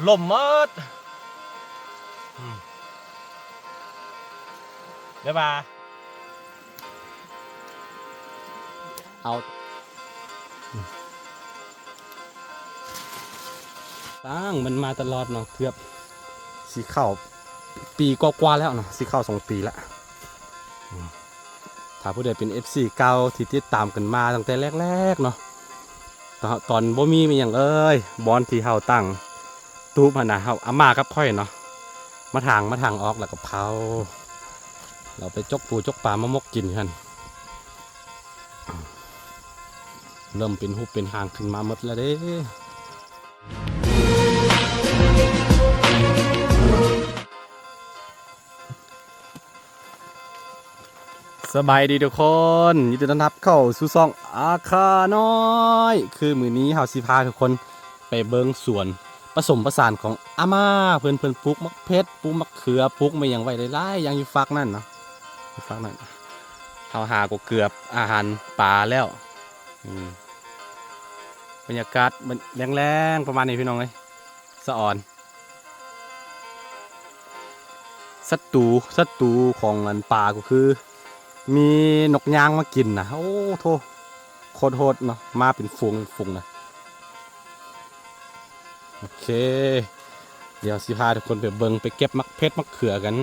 ล่มมดเดี๋ยวมาเอาตั้งมันมาตลอดเนาะเกือบสีข้าวปีกว่าแล้วเนาะสีข้าว2 ปีละถ้าผู้ใดเป็น FC เก่าที่ติดตามกันมาตั้งแต่แรกๆเนาะตอนบ่มีอย่างเอ้ยบอนที่เฮาตั้งตู้มานะเฮาอาม่ากับค่อยเนาะมาทางออกแล้วก็เผาเราไปจกปูจกปลามามกกินกันเริ่มเป็นหุบเป็นหางขึ้นมาหมดแล้วเด้สบายดีทุกคนยินดีต้อนรับเข้าสู่ช่องอาคาน้อยคือมื้อนี้เฮาสิพาทุกคนไปเบิ่งสวนผสมผสานของอาม่าเพิ่นปลูกมะเพชรปลูกมะเขือปลูกไม่อย่างไว้หลายๆอย่างอยู่ฝักนั่นเนาะอยู่ฝักนั่นเฮาหาก็เกือบอาหารป่าแล้วบรรยากาศแรงๆประมาณนี้พี่น้องเอ้ยสะอ่อนศัตรูของมันป่าก็คือมีนกยางมากินนะโอ้โธ่โคตรโหดเนาะมาเป็นฝูงนะโอเคเดี๋ยวสิพาทุกคนไปเบิ่งไปเก็บมักเพชรมักเขือกัน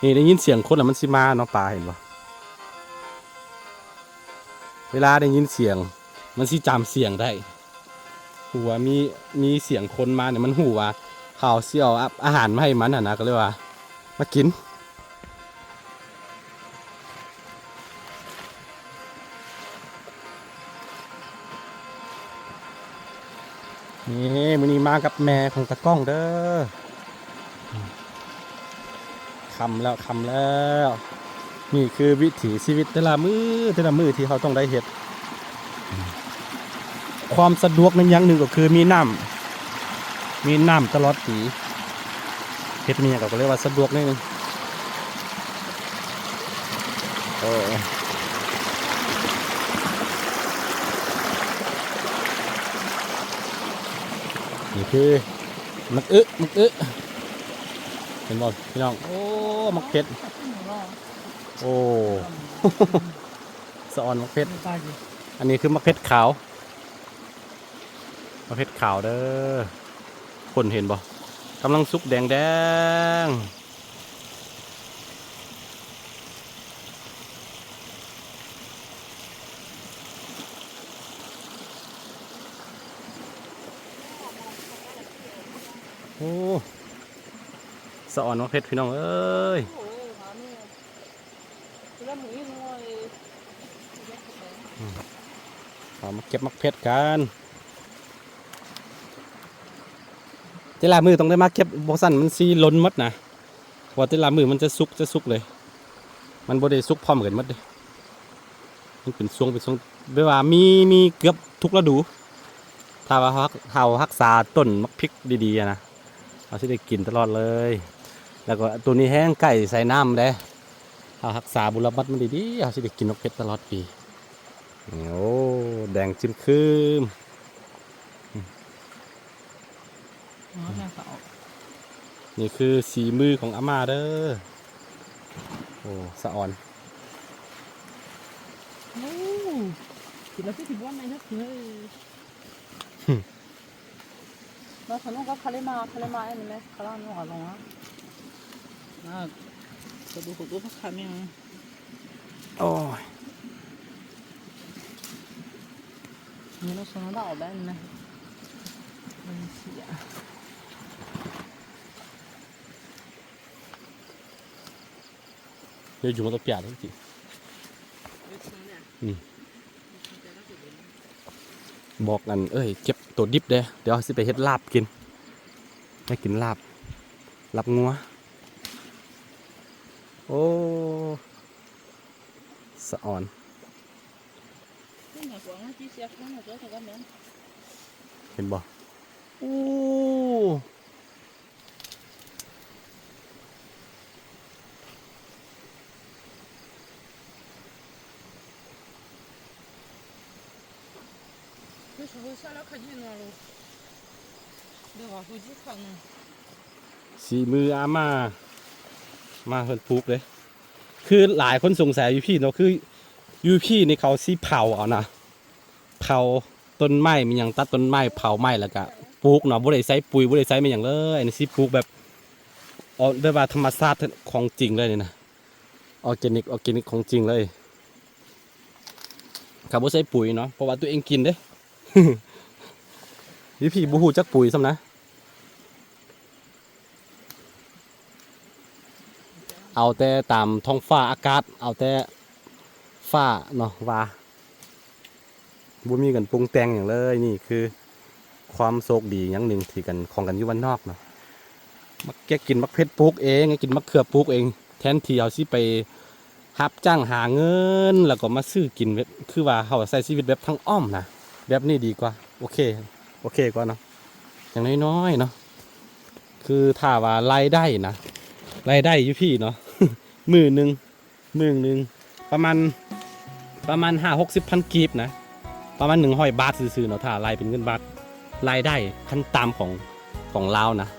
นี่ได้ยินเสียงคนแล้วมันสิมาเนาะป่าเห็นปะเวลาได้ยินเสียงมันสิจำเสียงได้หัวมีเสียงคนมาเนี่ยมันหูว่าเขาเสี่ยวอาหารมาให้มันนะก็เลยว่ามากินนี่มื้อนี้มากับแม่ของตะก้องเด้อคำแล้วนี่คือวิถีชีวิตแต่ละมือที่เขาต้องได้เห็ดความสะดวกนั้นอย่างหนึ่งก็คือมีน้ำตลอดปีเห็ดมีอย่างก็เรียกว่าสะดวกนิดนึงนี่คือมักเห็นบ่พี่น้องโอ้มักเพชรโอ้สะออนมักเพชรอันนี้คือมักเพชรขาวมักเพชรขาวเด้อคนเห็นบ่กำลังสุกแดงโอ้สะออนมักเพชรพี่น้องเอ้ยเอามาเก็บมักเพชรกันเจลามือต้องได้มาเก็บบอสันมันซีล้นมัดนะว่าเจลามือมันจะสุกเลยมันบ่ได้สุกพร้อมกันมัดเลยมันเป็นช่วงไม่ว่ามีเกือบทุกฤดูถ้าว่าเรารักษาต้นมักพริกดีๆนะเราจะได้กินตลอดเลยแล้วก็ตัวนี้แห้งไก่ใส่น้ำเด้เรารักษาบุรมัดมันดีๆเราจะได้กินมักเพชรตลอดปีโอ้แดงจิ้มคืมนี่คือสีมือของอาม่าเด้อโอ้สะอ่อนกินแล้วที่บ้านไหนนะเฮ้ยเราขนมก็คาเลมาอันนี้ไหมคาราโน่อะไรวะจะดูตัวพักคาเนี่ยโอ้ยนี่เราสนเราได้ไหมมันเสียเดี๋ยวอยู่มาตัวเปียกจริงบอกกันเอ้ยเก็บตัวดิบเด้เดี๋ยวสิไปเฮ็ดลาบกินได้กินลาบงัวโอ้สะอ่อนเห็นบ่โอ้ เดี๋ยวคุยที่เขาหนึ่ง สีมืออามาเพิ่นปลูกเลยคือหลายคนสงสัยอยู่พี่เนาะคืออยู่พี่นี่เขาสิเผาเอานะเผาต้นไม้มีหยังตัดต้นไม้เผาไม้แล้วก็ปลูกเนาะบ่ได้ใช้ปุ๋ยบ่ได้ใช้มีหยังเลยอันนี้สิปลูกแบบแบบว่าธรรมชาติของจริงเลยนี่นะออร์แกนิกของจริงเลยเขาบ่ใช้ปุ๋ยเนาะเพราะว่าตัวเองกินเด้ อยู่พี่บ่ฮู้จักปุ๋ยซ้ำนะเอาแต่ตามท้องฟ้าอากาศเอาแต่ฟ้าเนาะว่าบ่มีกันปรุงแต่งอย่างเลยนี่คือความโชคดีอย่างหนึ่งที่กันของกันอยู่บ้านนอกเนาะมักแกกินมักเพชรปลูกเองกินมักเขือปลูกเองแทนที่เอาสิไปรับจ้างหาเงินแล้วก็มาซื้อกินแบบคือว่าเขาใช้ชีวิตแบบทั้งอ้อมนะแบบนี้ดีกว่าโอเคกว่าเนาะอย่างน้อยๆเนาะคือถ้าว่ารายได้นะรายได้อยู่พี่เนาะ มือหนึ่งประมาณ50-60 พันกีบนะประมาณ100 บาทซื้อๆเนาะถ้ารายเป็นเงินบาทรายได้ขั้นต่ำของลาวนะ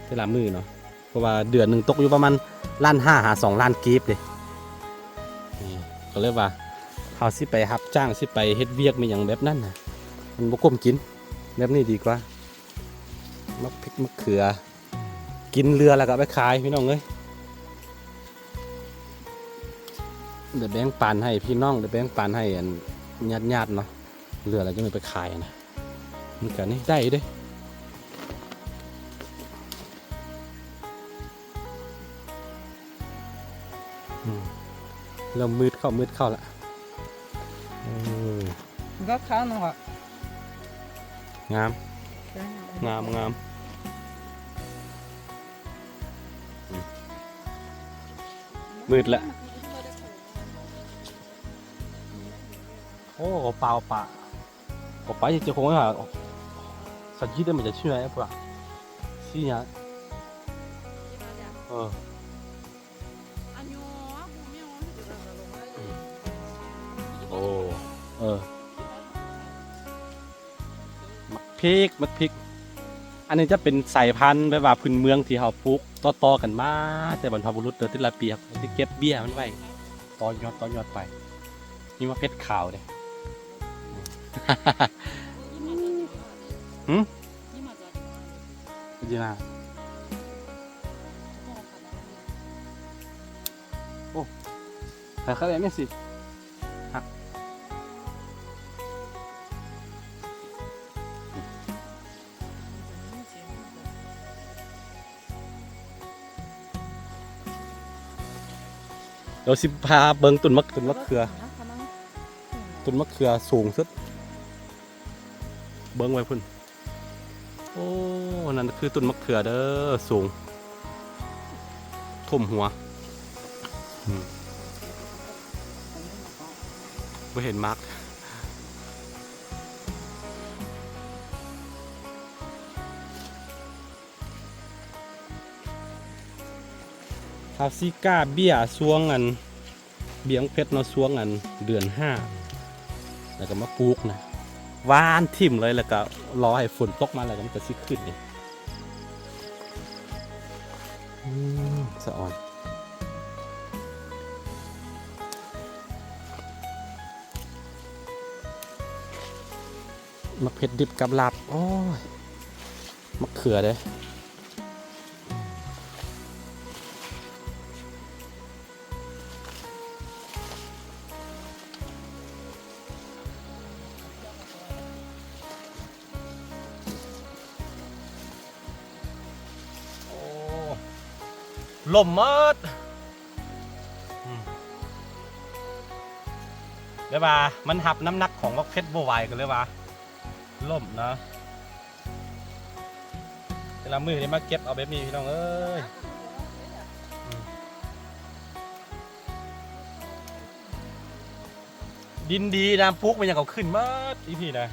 แต่ละมือเนาะเพราะว่าเดือนหนึ่งตกอยู่ประมาณ1.5 หา 2 ล้านกีบเลยนี่ก็เลยว่าเขาสิไปรับจ้างสิไปเฮ็ดเวียกมีอย่างแบบนั้นนะมันบ่คุ้มกินแบบนี้ดีกว่ามักพริกมักเขือกินเรือแล้วก็ไปขายพี่น้องเอ้ยเดี๋ยวแบ่งปันให้พี่น้องเดี๋ยวแบ่งปันให้ญาติเนาะเรือแล้วจะไม่ไปขายนะมันกันนี่ได้เด้เรามืดเข้าละก็ข้าวหนึ่งอ่ะ งามมืดละโอ้เปล่าปะ我白天结婚啊，实际的没得去哎，不然，是呀，嗯，โอ้มักพริก อันนี้จะเป็นสายพันธุ์แบบว่าพื้นเมืองที่เขาปลูกต่อๆกันมาแต่บรรพบุรุษเดินที่ละปีเขาจะเก็บเบี้ยมันไว้ต่อยอดไปนี่ว่าเพชรขาวเลย หืมจีน่าโอ้แต่เขาเลยไม่สิฮะเดี๋ยวสิพาเบิ้งต้นมะเขือสูงสุดเบิ้งไว้พุ่นโอ้นั่นคือต้นมะเขือเด้อสูงท่วมหัวไม่เห็นมาร์กคาซิก้าเบี้ยสวงอันเบี้ยงเพชรเนาะสวงอันเดือน5แล้วก็มาปลูกนะวานทิ่มเลยแล้วก็รอให้ฝนตกมาแล้วก็มันจะซิขึ้นนี่สะอ่อนมะเผ็ดดิบกับลาบโอ้ยมะเขือเด้ลมมอดเลยว่ามันหับน้ำหนักของมะเขือบัวไหวกันเลยว่าล่มนะเวลามือนี่มาเก็บเอาแบบนี้พี่น้องเอ้ยดินดีน้ำพุกมันยังเอาขึ้นมาอีพี่นะ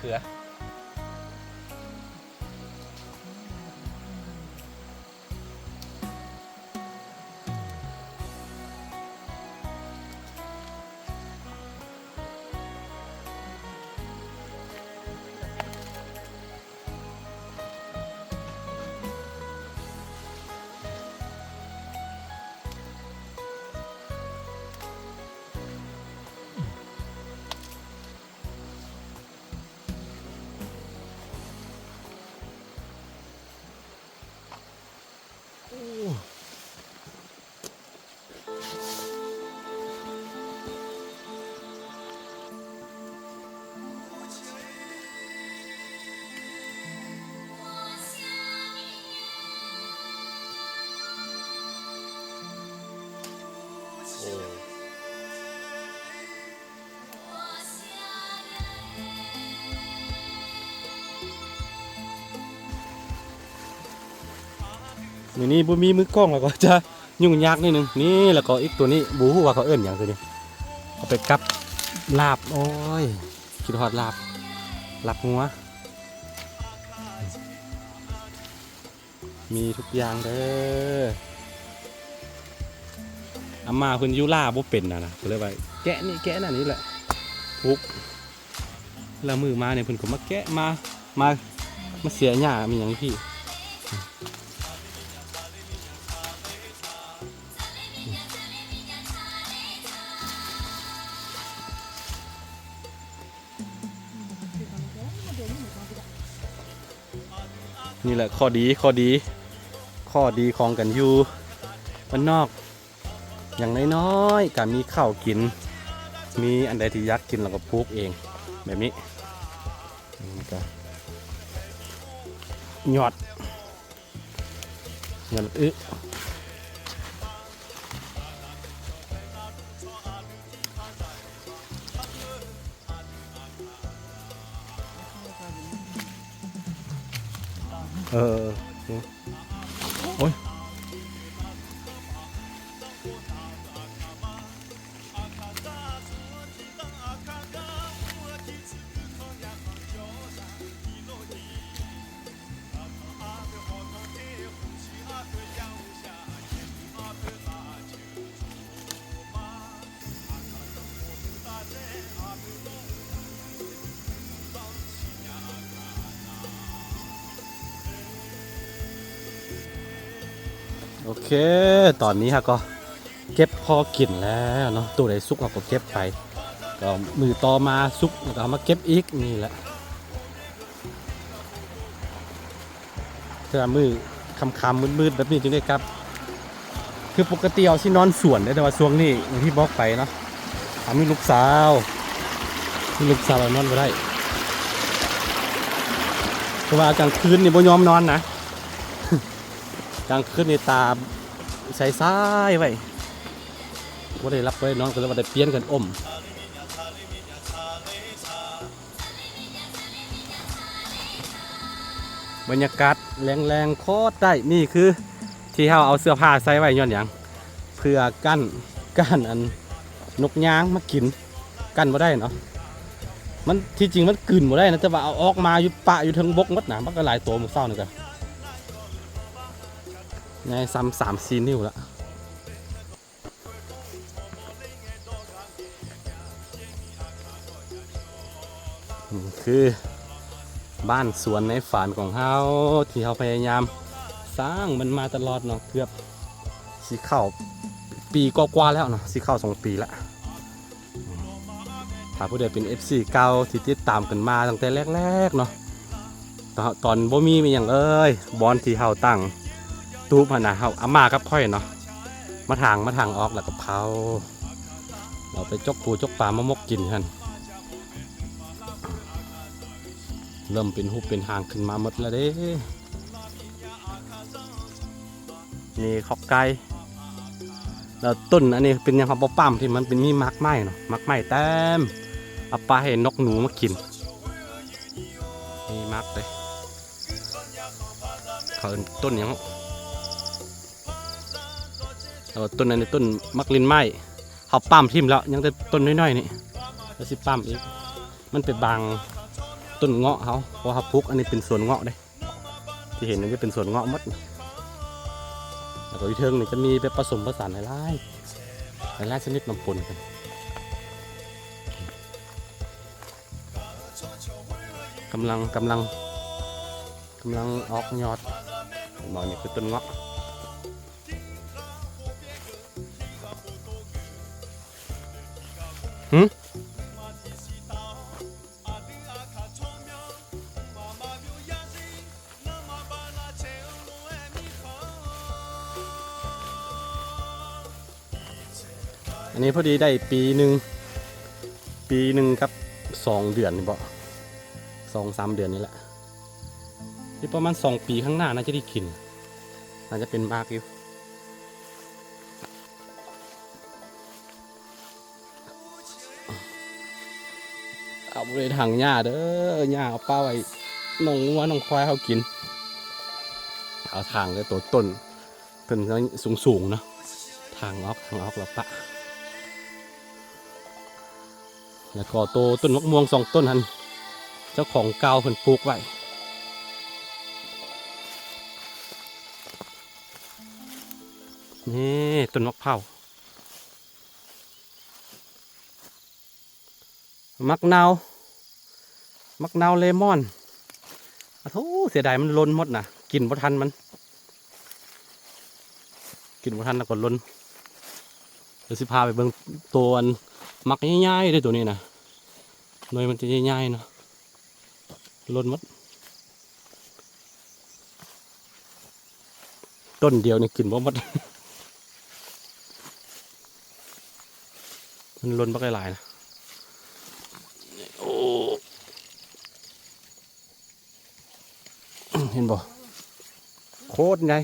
เขือ มื้อนี้บ่มีมือกล้องแล้วก็จะยุ่งยากนิดนึงนี่แล้วก็อีกตัวนี้บ่ฮู้ว่าเขาเอิ้นหยังตัวนี้เอาไปกับลาบโอ้ยคิดฮอดลาบงัวมีทุกอย่างเด้ออาม่าเพิ่นอยู่ล่าบ่เป็นนะก็เลยว่าแกะนี่แกะนั่นนี่แหละปุ๊บแล้วมือมาเนี่ยเพิ่นก็มาแกะมาเสียหญ้ามีหยังพี่นี่แหละข้อดีของกันอยู่บ้านนอกอย่างน้อยๆก็มีข้าวกินมีอันใดที่อยากกินเราก็ปลูกเองแบบนี้ก็หยอดโอ้ยโอเคตอนนี้ฮะก็เก็บพอกินแล้วเนาะตัวไหนสุกเราก็เก็บไปก็มือต่อมาสุกแล้วก็เอามาเก็บอีกนี่แหละถ้ามือคำมืดๆแบบนี้จึงได้ครับคือปกติเอาที่นอนสวนได้แต่ว่าช่วงนี้อย่างที่บอกไปเนาะมีลูกสาวเรานอนไม่ได้เพราะว่ากลางคืนนี่บ่ยอมนอนนะกลางคืนนี่ตาใส่ซ้ายไว้ว่าได้รับไว้นอนกันแล้วว่าได้เปลี่ยนกันบรรยากาศแรงๆโคตรได้นี่คือที่เราเอาเสื้อผ้าใส่ไว้ย้อนอย่างเพื่อกั้นอันนกยางมากินกั้นมาได้เนาะมันที่จริงมันกลืนมาได้นะแต่ว่าเอาออกมาอยู่ปะอยู่ทั้งบกมัดหนามันก็หลายตัวมันเศร้าหนึ่งกันไงซ้ำ3-4 นิ้วละคือบ้านสวนในฝันของเราที่เราพยายามสร้างมันมาตลอดเนาะเกือบสีเข้าปีกว่าๆแล้วเนาะสีเข้า2 ปีละถ้าผู้ใดเป็น FC เก่าที่ติดตามกันมาตั้งแต่แรกๆเนาะตอนบ่มีอย่างบอลที่เราตั้งตูบหนะเราอาม่ากับค่อยเนาะมาทางออกแล้วก็เผาเราไปจกปูจกปลามามกกินกันเริ่มเป็นหูเป็นหางขึ้นมาหมดแล้วเด้นี่ขอบไก่แล้วต้นอันนี้เป็นยังครับป้ามที่มันเป็นมีมักไม้เนาะมักไม้เต็มเอาปลาให้นกหนูมากินนี่มักเลยเขาต้นยังต้นนั้นต้นมักลินไม้เขาปั้มทิ่มแล้วยังแต่ต้นน้อยๆนี่แล้วสิปั้มอีกมันเป็นบางต้นเงาะเขาเพราะเขาปลูกอันนี้เป็นสวนเงาะเลยที่เห็นนี่เป็นสวนเงาะมัดแล้วก็วิเทิงนี่จะมีไปผสมผสานหลายชนิดนำปนกันกำลังออกยอดบอกนี่คือต้นเงาะอันนี้พอดีได้ปีหนึ่งครับ2 เดือนนี่บ่2-3 เดือนนี่แหละที่ประมาณ2 ปีข้างหน้าน่าจะได้กินน่าจะเป็นมากอยู่เอาไปถังหญ้าเด้อหญ้าเอาป้าไว้น้องวัวน้องควายเขากินเอาทางเลยตัวต้น เป็นสูงๆเนาะทางออกแล้วปะแล้วก็โตต้นมะม่วง2 ต้นหันเจ้าของเก่าเพิ่นปลูกไว้นี่ต้นมะพร้าวมักนาวเลมอนโอ้เสียดายมันล้นหมดนะกินบ่ทันมันกินบ่ทันแล้วก็ล้นเดี๋ยวสิพาไปเบิ่งตัวอันมักง่ายๆเลยตัวนี้นะหน่วยมันจะง่ายๆเนาะล้นหมดต้นเดียวนี่กินบ่หมด มันล้นบักหลายๆนะโอ้เห็นบ่โคตรใหญ่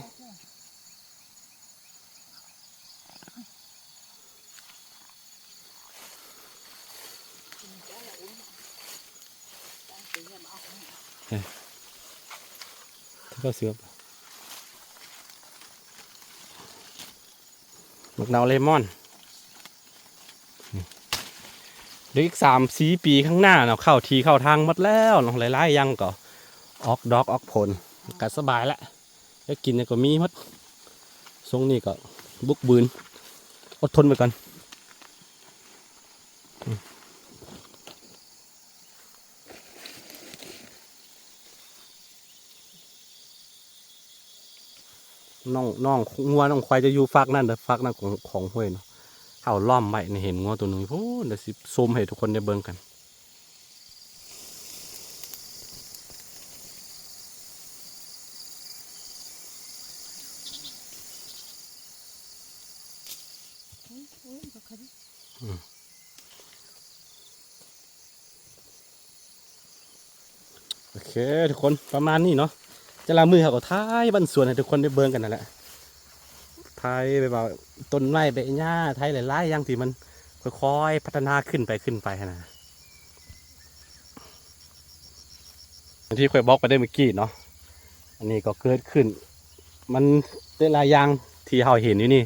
ที่เขาเสือบมะนาวเลมอนเดี๋ยวอีก3-4 ปีข้างหน้าเนาะเข้าทีเข้าทางหมดแล้วเนาะหลายๆยังก็ออกดอกออกผลก็สบายแล้วจะกินเนี่ยก็มีหมดทรงนี้ก็บุกบืนอดทนไปก่อนน้องงัวน้องควายจะอยู่ฝากนั่นแต่ฝากนั่นของห้วยเนาะเอาล้อมไว้ในเห็นงัวตัวหนึ่งโอ้เดี๋ยวสิซูมให้ทุกคนได้เบิ่งกันโอเคทุกคนประมาณนี้เนาะจะลามือเขาก็ท้ายบ้านสวนให้ทุกคนได้เบิ่งกันนั่นแหละท้ายไปแบบต้นไม้ใบหญ้าท้ายหลายๆอย่างที่มันค่อยๆพัฒนาขึ้นไปนะที่ค่อยบอกไปได้เมื่อกี้เนาะอันนี้ก็เกิดขึ้นมันเป็นหลายอย่างที่เราเห็นอยู่นี่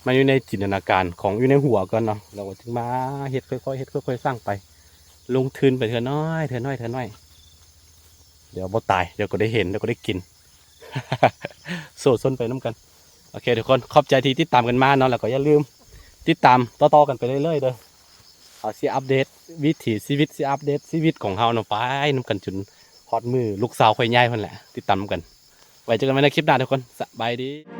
มันอยู่ในจินตนาการของอยู่ในหัวกันเนาะเราก็จึงมาเฮ็ดค่อยๆเฮ็ดค่อยๆสร้างไปลงทุนไปเถอะน้อยเดี๋ยวบ่ตายเดี๋ยวก็ได้เห็นเดี๋ยวก็ได้กิน โซดส้นไปน้ำกันโอเคทุกคนขอบใจที่ติดตามกันมาเนาะแล้วก็อย่าลืมติดตามต่อๆกันไปเรื่อยๆเด้อเอาสิอัปเดตวิถีชีวิตสิอัปเดตชีวิตของเฮาเนาะไปน้ำกันจนฮอดมือลูกสาวค่อยใหญ่เพิ่นแหละติดตามกันไว้เจอกันใหม่ในคลิปหน้าทุกคนสบายดี